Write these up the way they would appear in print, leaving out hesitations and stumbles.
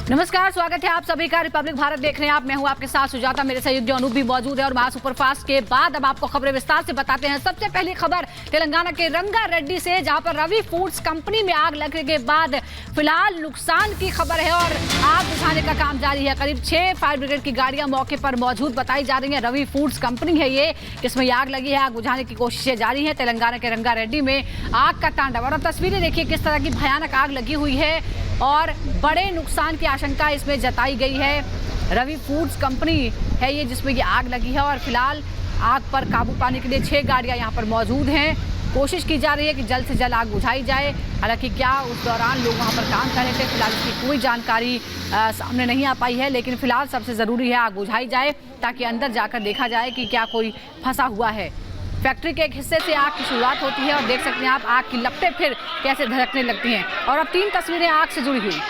नमस्कार, स्वागत है आप सभी का रिपब्लिक भारत देख रहे हैं आप। मैं हूं आपके साथ सुजाता, मेरे सहयोगी अनूप भी मौजूद है। और महासुपरफास्ट के बाद अब आपको खबरें विस्तार से बताते हैं। सबसे पहली खबर तेलंगाना के रंगारेड्डी से, जहां पर रवि फूड्स कंपनी में आग लगने के बाद फिलहाल नुकसान की खबर है और आग बुझाने का काम जारी है। करीब 6 फायर ब्रिगेड की गाड़ियां मौके पर मौजूद बताई जा रही है। रवि फूड्स कंपनी है ये, जिसमें आग लगी है। आग बुझाने की कोशिशें जारी है। तेलंगाना के रंगारेड्डी में आग का तांडव। और अब तस्वीरें देखिए किस तरह की भयानक आग लगी हुई है और बड़े नुकसान की आशंका इसमें जताई गई है। रवि फूड्स कंपनी है ये जिसमें ये आग लगी है और फिलहाल आग पर काबू पाने के लिए 6 गाड़ियां यहां पर मौजूद हैं। कोशिश की जा रही है कि जल्द से जल्द आग बुझाई जाए। हालांकि क्या उस दौरान लोग वहां पर काम कर रहे थे, फिलहाल इसकी कोई जानकारी सामने नहीं आ पाई है। लेकिन फिलहाल सबसे ज़रूरी है आग बुझाई जाए ताकि अंदर जाकर देखा जाए कि क्या कोई फंसा हुआ है। फैक्ट्री के एक हिस्से से आग की शुरुआत होती है और देख सकते हैं आप आग की लपटें फिर कैसे धड़कने लगती हैं। और अब 3 तस्वीरें आग से जुड़ी हुई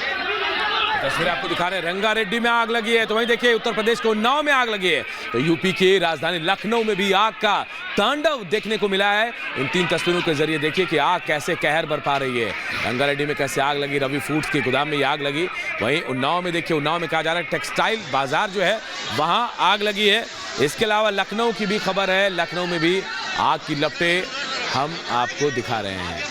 तस्वीरें आपको दिखा रहे हैं। रंगारेड्डी में आग लगी है तो वहीं देखिए उत्तर प्रदेश के उन्नाव में आग लगी है, तो यूपी की राजधानी लखनऊ में भी आग का तांडव देखने को मिला है। इन 3 तस्वीरों के जरिए देखिए कि आग कैसे कहर बरपा रही है। रंगारेड्डी में कैसे आग लगी, रवि फूड्स के गोदाम में ये आग लगी। वहीं उन्नाव में देखिए, उन्नाव में कहा जा रहा है टेक्सटाइल बाजार जो है वहां आग लगी है। इसके अलावा लखनऊ की भी खबर है, लखनऊ में भी आग की लपटें हम आपको दिखा रहे हैं।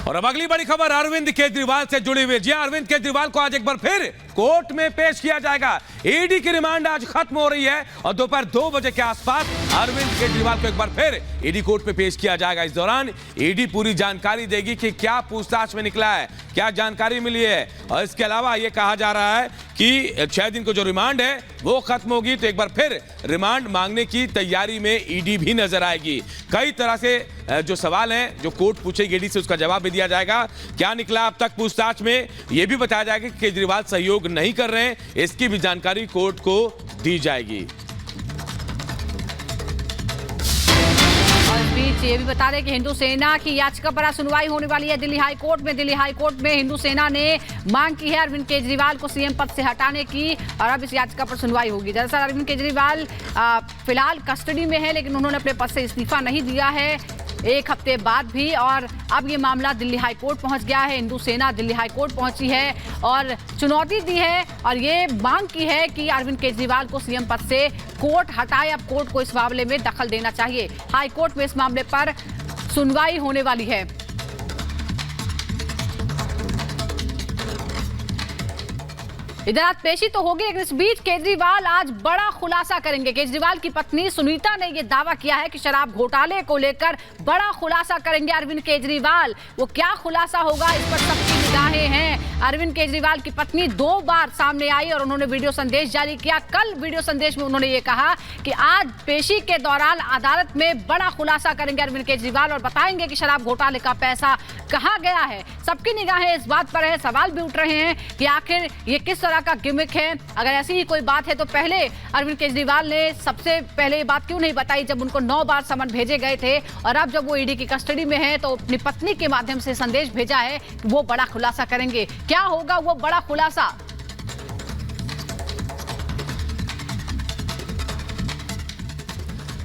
और अब अगली बड़ी खबर अरविंद केजरीवाल से जुड़ी हुई। जी, अरविंद केजरीवाल को आज एक बार फिर कोर्ट में पेश किया जाएगा। ईडी की रिमांड आज खत्म हो रही है और दोपहर 2 बजे के आसपास अरविंद केजरीवाल को एक बार फिर ईडी कोर्ट में पेश किया जाएगा। इस दौरान ईडी पूरी जानकारी देगी कि क्या पूछताछ में निकला है, क्या जानकारी मिली है। और इसके अलावा ये कहा जा रहा है कि 6 दिन को जो रिमांड है वो खत्म होगी तो एक बार फिर रिमांड मांगने की तैयारी में ईडी भी नजर आएगी। कई तरह से जो सवाल हैं जो कोर्ट पूछेगी ईडी से, उसका जवाब भी दिया जाएगा। क्या निकला अब तक पूछताछ में, यह भी बताया जाएगा कि केजरीवाल सहयोग नहीं कर रहे हैं, इसकी भी जानकारी कोर्ट को दी जाएगी। और इस बीच ये भी बता रहे कि हिंदू सेना की याचिका पर सुनवाई होने वाली है दिल्ली हाई कोर्ट में। दिल्ली हाई कोर्ट में हिंदू सेना ने मांग की है अरविंद केजरीवाल को सीएम पद से हटाने की और अब इस याचिका पर सुनवाई होगी। दरअसल अरविंद केजरीवाल फिलहाल कस्टडी में है, लेकिन उन्होंने अपने पद से इस्तीफा नहीं दिया है 1 हफ्ते बाद भी। और अब ये मामला दिल्ली हाई कोर्ट पहुंच गया है। हिंदू सेना दिल्ली हाई कोर्ट पहुंची है और चुनौती दी है और ये मांग की है कि अरविंद केजरीवाल को सीएम पद से कोर्ट हटाए। अब कोर्ट को इस मामले में दखल देना चाहिए। हाई कोर्ट में इस मामले पर सुनवाई होने वाली है। इधर आज पेशी तो होगी, लेकिन इस बीच केजरीवाल आज बड़ा खुलासा करेंगे। केजरीवाल की पत्नी सुनीता ने यह दावा किया है कि शराब घोटाले को लेकर बड़ा खुलासा करेंगे अरविंद केजरीवाल। वो क्या खुलासा होगा, इस पर सबकी निगाहें हैं। अरविंद केजरीवाल की पत्नी 2 बार सामने आई और उन्होंने वीडियो संदेश जारी किया। कल वीडियो संदेश में उन्होंने ये कहा कि आज पेशी के दौरान अदालत में बड़ा खुलासा करेंगे अरविंद केजरीवाल और बताएंगे कि शराब घोटाले का पैसा कहां गया है। सबकी निगाहें इस बात पर है। सवाल भी उठ रहे हैं कि आखिर ये किस तरह का गिमिक है। अगर ऐसी ही कोई बात है तो पहले अरविंद केजरीवाल ने सबसे पहले ये बात क्यों नहीं बताई जब उनको 9 बार समन भेजे गए थे, और अब जब वो ईडी की कस्टडी में है तो अपनी पत्नी के माध्यम से संदेश भेजा है कि वो बड़ा खुलासा करेंगे। क्या होगा वो बड़ा खुलासा?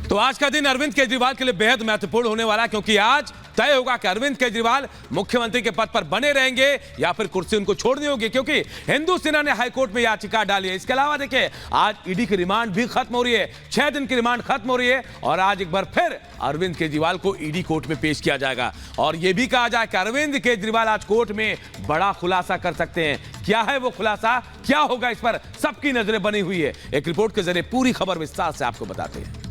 तो आज का दिन अरविंद केजरीवाल के लिए बेहद महत्वपूर्ण होने वाला है, क्योंकि आज तय होगा कि अरविंद केजरीवाल मुख्यमंत्री के पद पर बने रहेंगे या फिर कुर्सी उनको छोड़नी होगी, क्योंकि हिंदू सेना ने हाईकोर्ट में याचिका डाली है। इसके अलावा देखिए आज ईडी की रिमांड भी खत्म हो रही है, 6 दिन की रिमांड खत्म हो रही है और आज एक बार फिर अरविंद केजरीवाल को ईडी कोर्ट में पेश किया जाएगा। और यह भी कहा जाए कि अरविंद केजरीवाल आज कोर्ट में बड़ा खुलासा कर सकते हैं। क्या है वो खुलासा, क्या होगा, इस पर सबकी नजरें बनी हुई है। एक रिपोर्ट के जरिए पूरी खबर विस्तार से आपको बताते हैं।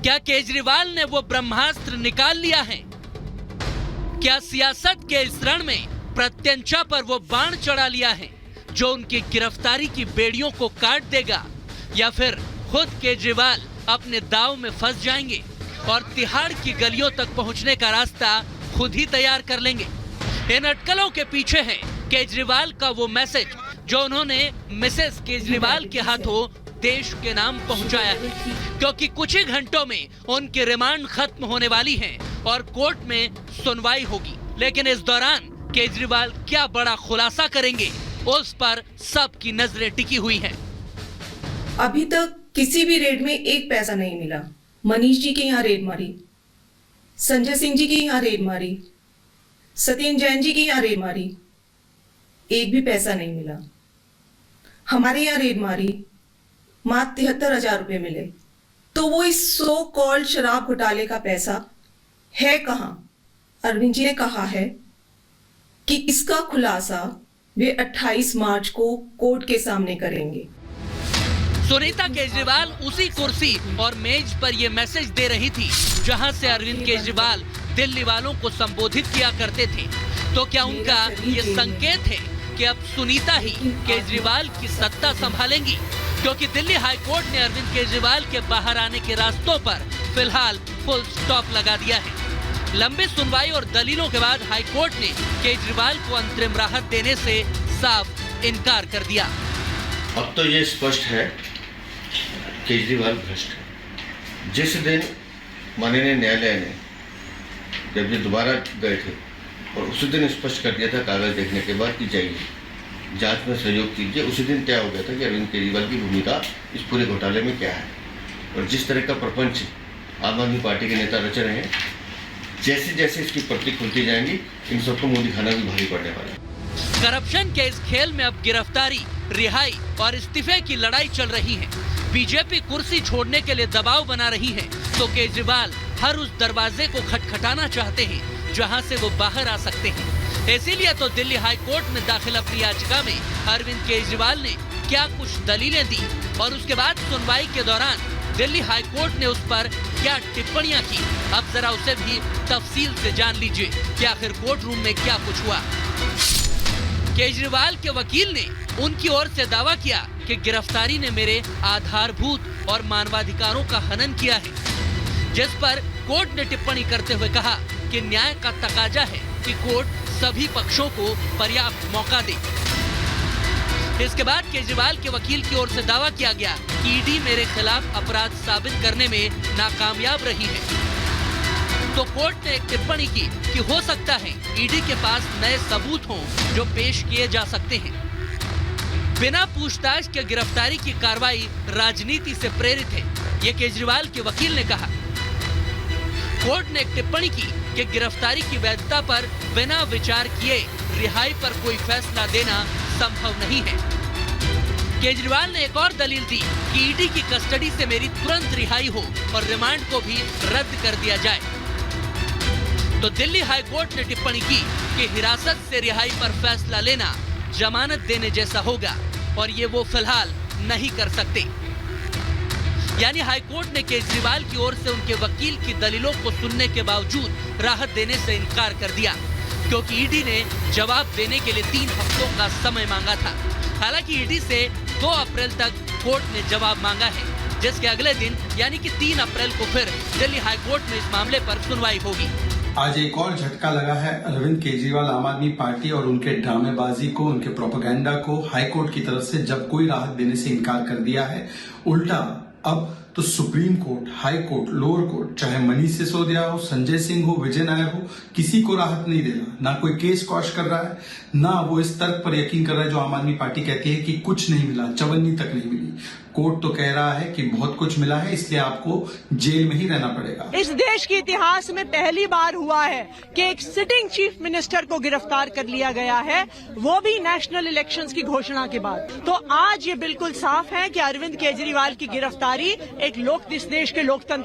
क्या केजरीवाल ने वो ब्रह्मास्त्र निकाल लिया है? क्या सियासत के इस रण में प्रत्यंचा पर वो बाण चढ़ा लिया है जो उनकी गिरफ्तारी की बेड़ियों को काट देगा, या फिर खुद केजरीवाल अपने दांव में फंस जाएंगे और तिहाड़ की गलियों तक पहुंचने का रास्ता खुद ही तैयार कर लेंगे? इन अटकलों के पीछे है केजरीवाल का वो मैसेज जो उन्होंने मिसेस केजरीवाल के हाथों देश के नाम पहुंचाया है, क्योंकि कुछ ही घंटों में उनकी रिमांड खत्म होने वाली है और कोर्ट में सुनवाई होगी। लेकिन इस दौरान केजरीवाल क्या बड़ा खुलासा करेंगे, उस पर सबकी नजरें टिकी हुई हैं। अभी तक किसी भी रेड में एक पैसा नहीं मिला। मनीष जी के यहाँ रेड मारी, संजय सिंह जी की यहाँ रेड मारी, सत्येंद्र जैन जी की यहाँ रेड मारी, एक भी पैसा नहीं मिला। हमारे यहाँ रेड मारी, मात्र 73,000 रुपए मिले। तो वो इस सो कॉल्ड शराब घोटाले का पैसा है कहाँ? अरविंद जी ने कहा है कि इसका खुलासा वे 28 मार्च को कोर्ट के सामने करेंगे। सुनीता केजरीवाल उसी कुर्सी और मेज पर ये मैसेज दे रही थी जहां से अरविंद केजरीवाल दिल्ली वालों को संबोधित किया करते थे। तो क्या उनका ये संकेत है कि अब सुनीता ही केजरीवाल की सत्ता संभालेंगी? क्योंकि दिल्ली हाई कोर्ट ने अरविंद केजरीवाल के बाहर आने के रास्तों पर फिलहाल फुल स्टॉप लगा दिया है। लंबी सुनवाई और दलीलों के बाद हाई कोर्ट ने केजरीवाल को अंतरिम राहत देने से साफ इनकार कर दिया। अब तो ये स्पष्ट है केजरीवाल भ्रष्ट है। जिस दिन माननीय न्यायालय ने जब ये दोबारा गए थे और उसी दिन स्पष्ट कर दिया था कागज देखने के बाद कि जाइए जांच में सहयोग कीजिए, उसी दिन तय हो गया था कि अरविंद केजरीवाल की भूमिका इस पूरे घोटाले में क्या है। और जिस तरह का प्रपंच आम आदमी पार्टी के नेता रच रहे हैं, जैसे जैसे इसकी पट्टी खुलती जाएंगी, इन सबको मोदी खाना भी भारी पड़ने वाला है। करप्शन के इस खेल में अब गिरफ्तारी, रिहाई और इस्तीफे की लड़ाई चल रही है। बीजेपी कुर्सी छोड़ने के लिए दबाव बना रही है, तो केजरीवाल हर उस दरवाजे को खटखटाना चाहते हैं जहां से वो बाहर आ सकते हैं। इसीलिए तो दिल्ली हाई कोर्ट में दाखिल अपनी याचिका में अरविंद केजरीवाल ने क्या कुछ दलीलें दी और उसके बाद सुनवाई के दौरान दिल्ली हाई कोर्ट ने उस पर क्या टिप्पणियां की। अब जरा उसे भी तफसील से जान लीजिए कि आखिर कोर्ट रूम में क्या कुछ हुआ। केजरीवाल के वकील ने उनकी ओर से दावा किया कि गिरफ्तारी ने मेरे आधारभूत और मानवाधिकारों का हनन किया है, जिस पर कोर्ट ने टिप्पणी करते हुए कहा कि न्याय का तकाजा है कि कोर्ट सभी पक्षों को पर्याप्त मौका दे। इसके बाद केजरीवाल के वकील की ओर से दावा किया गया कि ईडी मेरे खिलाफ अपराध साबित करने में नाकामयाब रही है। तो कोर्ट ने एक टिप्पणी की कि हो सकता है ईडी के पास नए सबूत हों जो पेश किए जा सकते हैं। बिना पूछताछ के गिरफ्तारी की कार्रवाई राजनीति से प्रेरित है, ये केजरीवाल के वकील ने कहा। कोर्ट ने एक टिप्पणी की कि गिरफ्तारी की वैधता पर बिना विचार किए रिहाई पर कोई फैसला देना संभव नहीं है। केजरीवाल ने एक और दलील दी कि ईडी की कस्टडी से मेरी तुरंत रिहाई हो और रिमांड को भी रद्द कर दिया जाए। तो दिल्ली हाई कोर्ट ने टिप्पणी की कि हिरासत से रिहाई पर फैसला लेना जमानत देने जैसा होगा और ये वो फिलहाल नहीं कर सकते। यानी हाई कोर्ट ने केजरीवाल की ओर से उनके वकील की दलीलों को सुनने के बावजूद राहत देने से इनकार कर दिया, क्योंकि ईडी ने जवाब देने के लिए 3 हफ्तों का समय मांगा था। हालांकि ईडी से 2 अप्रैल तक कोर्ट ने जवाब मांगा है, जिसके अगले दिन यानी कि 3 अप्रैल को फिर दिल्ली हाई कोर्ट में इस मामले पर सुनवाई होगी। आज एक और झटका लगा है अरविंद केजरीवाल आम आदमी पार्टी और उनके ड्रामेबाजी को, उनके प्रोपेगेंडा को हाईकोर्ट की तरफ से जब कोई राहत देने से इनकार कर दिया है। उल्टा अब तो supreme court, high court, lower court, चाहे मनीष सिसोदिया हो, संजय सिंह हो, विजय नायर हो, किसी को राहत नहीं दे रहा। ना कोई केस क्वॉश कर रहा है, ना वो इस तर्क पर यकीन कर रहा है जो आम आदमी पार्टी कहती है कि कुछ नहीं मिला, चवन्नी तक नहीं मिली। कोर्ट तो कह रहा है कि बहुत कुछ मिला है, इसलिए आपको जेल में ही रहना पड़ेगा। इस देश के इतिहास में पहली बार हुआ है कि एक सिटिंग चीफ मिनिस्टर को गिरफ्तार कर लिया गया है, वो भी नेशनल इलेक्शंस की घोषणा के बाद। तो आज ये बिल्कुल साफ है कि अरविंद केजरीवाल की गिरफ्तारी एक इस देश के लोकतंत्र